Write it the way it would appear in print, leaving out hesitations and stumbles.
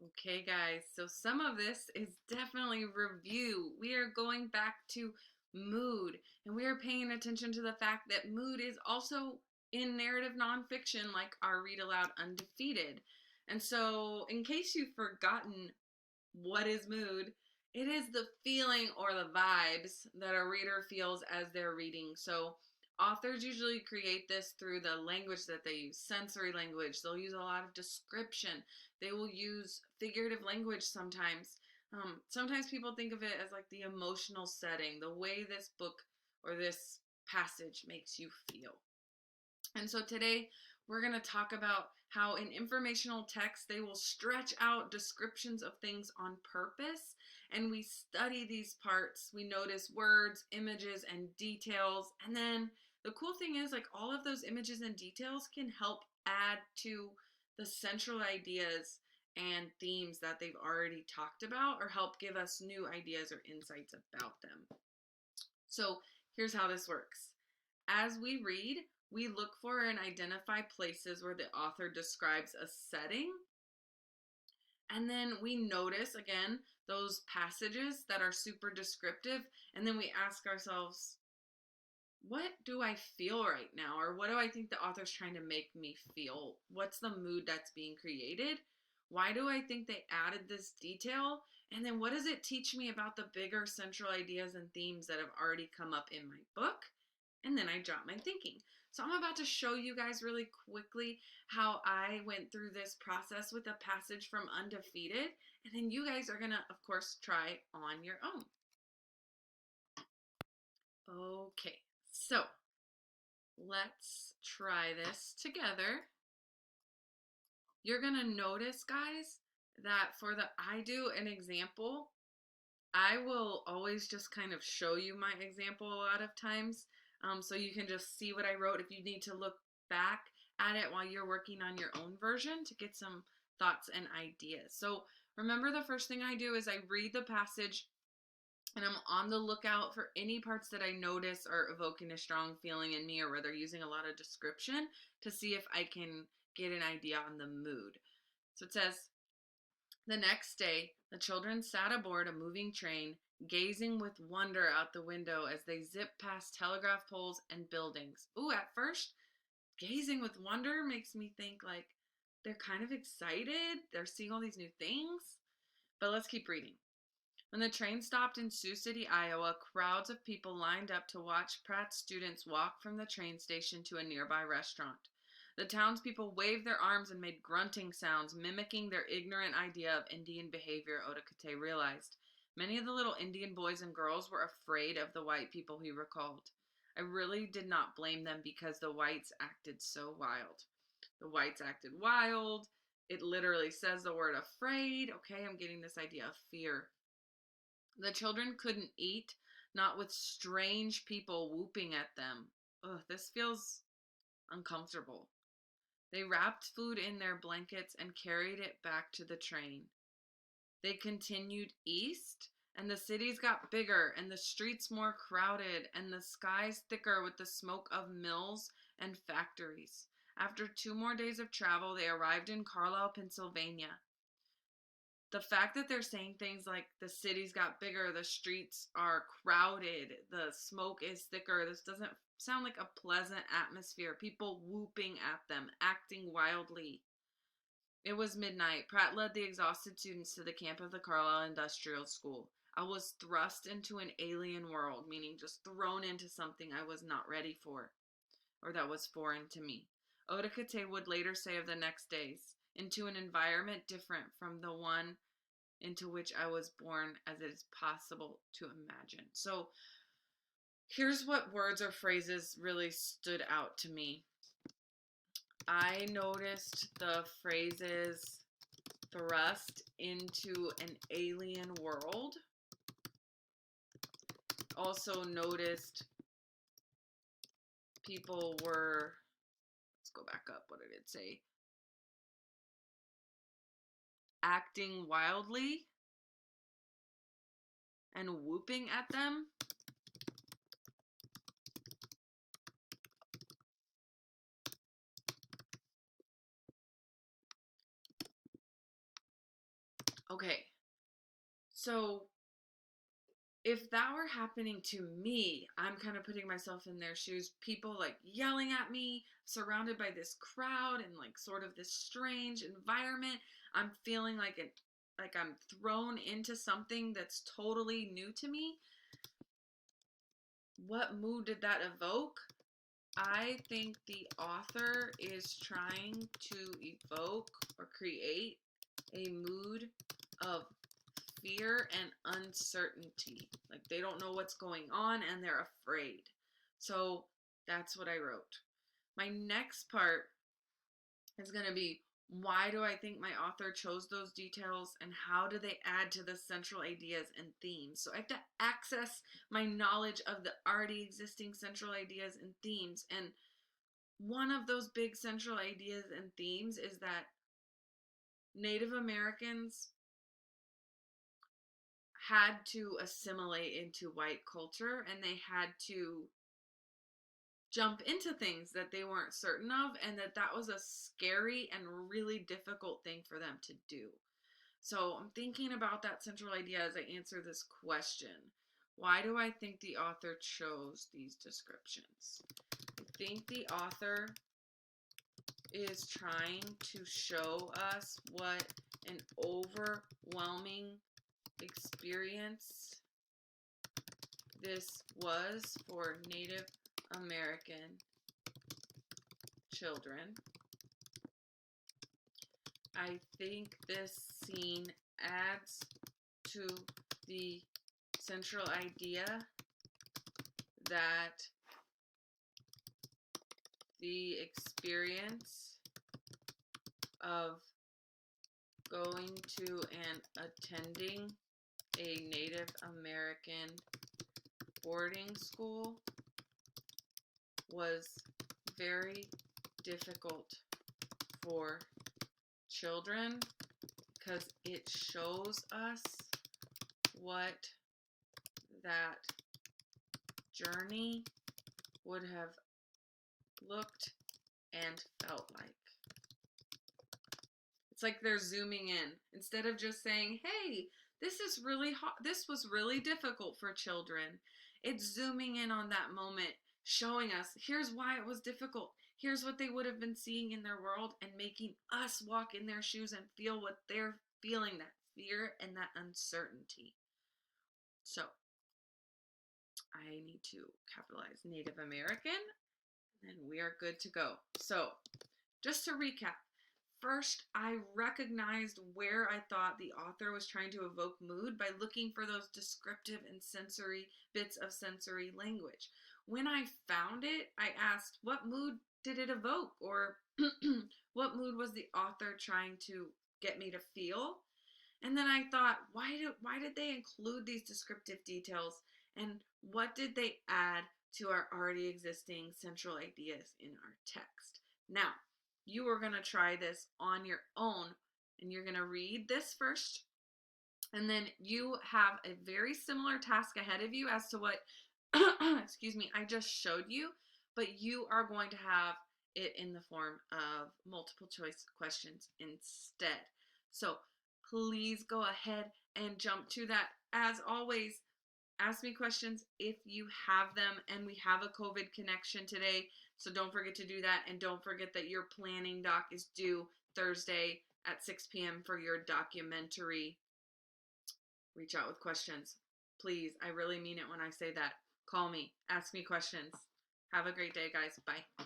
Okay, guys, so some of this is definitely review. We are going back to mood, and we are paying attention to the fact that mood is also in narrative nonfiction, like our Read Aloud Undefeated. And so, in case you've forgotten what is mood, it is the feeling or the vibes that a reader feels as they're reading. So, authors usually create this through the language that they use, sensory language. They'll use a lot of description. They will use figurative language sometimes. Sometimes people think of it as like the emotional setting, the way this book or this passage makes you feel. And so today we're going to talk about how in informational text they will stretch out descriptions of things on purpose. And we study these parts. We notice words, images, and details. And then the cool thing is, like, all of those images and details can help add to the central ideas and themes that they've already talked about, or help give us new ideas or insights about them. So here's how this works. As we read, we look for and identify places where the author describes a setting. And then we notice, again, those passages that are super descriptive. And then we ask ourselves, what do I feel right now? Or what do I think the author's trying to make me feel? What's the mood that's being created? Why do I think they added this detail? And then what does it teach me about the bigger central ideas and themes that have already come up in my book? And then I jot my thinking. So I'm about to show you guys really quickly how I went through this process with a passage from Undefeated. And then you guys are going to, of course, try on your own. Okay, so let's try this together. You're going to notice, guys, that for the I do an example, I will always just kind of show you my example a lot of times, so you can just see what I wrote if you need to look back at it while you're working on your own version to get some thoughts and ideas. So remember, the first thing I do is I read the passage and I'm on the lookout for any parts that I notice are evoking a strong feeling in me, or where they're using a lot of description, to see if I can get an idea on the mood. So it says, the next day, the children sat aboard a moving train, gazing with wonder out the window as they zipped past telegraph poles and buildings. Ooh, at first, gazing with wonder makes me think like they're kind of excited. They're seeing all these new things. But let's keep reading. When the train stopped in Sioux City, Iowa, crowds of people lined up to watch Pratt's students walk from the train station to a nearby restaurant. The townspeople waved their arms and made grunting sounds, mimicking their ignorant idea of Indian behavior, Otakate realized. Many of the little Indian boys and girls were afraid of the white people, he recalled. I really did not blame them because the whites acted so wild. The whites acted wild. It literally says the word afraid. Okay, I'm getting this idea of fear. The children couldn't eat, not with strange people whooping at them. Ugh, this feels uncomfortable. They wrapped food in their blankets and carried it back to the train. They continued east, and the cities got bigger, and the streets more crowded, and the skies thicker with the smoke of mills and factories. After 2 more days of travel, they arrived in Carlisle, Pennsylvania. The fact that they're saying things like the cities got bigger, the streets are crowded, the smoke is thicker, this doesn't sound like a pleasant atmosphere. People whooping at them, acting wildly. It was midnight. Pratt led the exhausted students to the camp of the Carlisle Industrial School. I was thrust into an alien world, meaning just thrown into something I was not ready for, or that was foreign to me. Otakate would later say of the next days, into an environment different from the one into which I was born as it is possible to imagine. So here's what words or phrases really stood out to me. I noticed the phrases thrust into an alien world. Also noticed people were, let's go back up, what did it say? Acting wildly and whooping at them. Okay, so if that were happening to me, I'm kind of putting myself in their shoes. People like yelling at me, surrounded by this crowd and like sort of this strange environment. I'm feeling like I'm thrown into something that's totally new to me. What mood did that evoke? I think the author is trying to evoke or create a mood of fear and uncertainty. Like they don't know what's going on and they're afraid. So that's what I wrote. My next part is going to be, why do I think my author chose those details and how do they add to the central ideas and themes? So I have to access my knowledge of the already existing central ideas and themes. And one of those big central ideas and themes is that Native Americans had to assimilate into white culture and they had to jump into things that they weren't certain of, and that was a scary and really difficult thing for them to do. So I'm thinking about that central idea as I answer this question. Why do I think the author chose these descriptions? I think the author is trying to show us what an overwhelming experience this was for Native American children. I think this scene adds to the central idea that the experience of going to and attending a Native American boarding school was very difficult for children because it shows us what that journey would have looked and felt like. It's like they're zooming in. Instead of just saying, hey, this is really hot. This was really difficult for children. It's zooming in on that moment, showing us, here's why it was difficult. Here's what they would have been seeing in their world and making us walk in their shoes and feel what they're feeling, that fear and that uncertainty. So I need to capitalize Native American and we are good to go. So just to recap, first, I recognized where I thought the author was trying to evoke mood by looking for those descriptive and sensory bits of sensory language. When I found it, I asked, what mood did it evoke? Or what mood was the author trying to get me to feel? And then I thought, why did they include these descriptive details? And what did they add to our already existing central ideas in our text? Now, you are going to try this on your own and you're going to read this first. And then you have a very similar task ahead of you as to what, excuse me, I just showed you, but you are going to have it in the form of multiple choice questions instead. So please go ahead and jump to that. As always, ask me questions if you have them, and we have a COVID connection today, so don't forget to do that, and don't forget that your planning doc is due Thursday at 6 p.m. for your documentary. Reach out with questions. Please, I really mean it when I say that. Call me. Ask me questions. Have a great day, guys. Bye.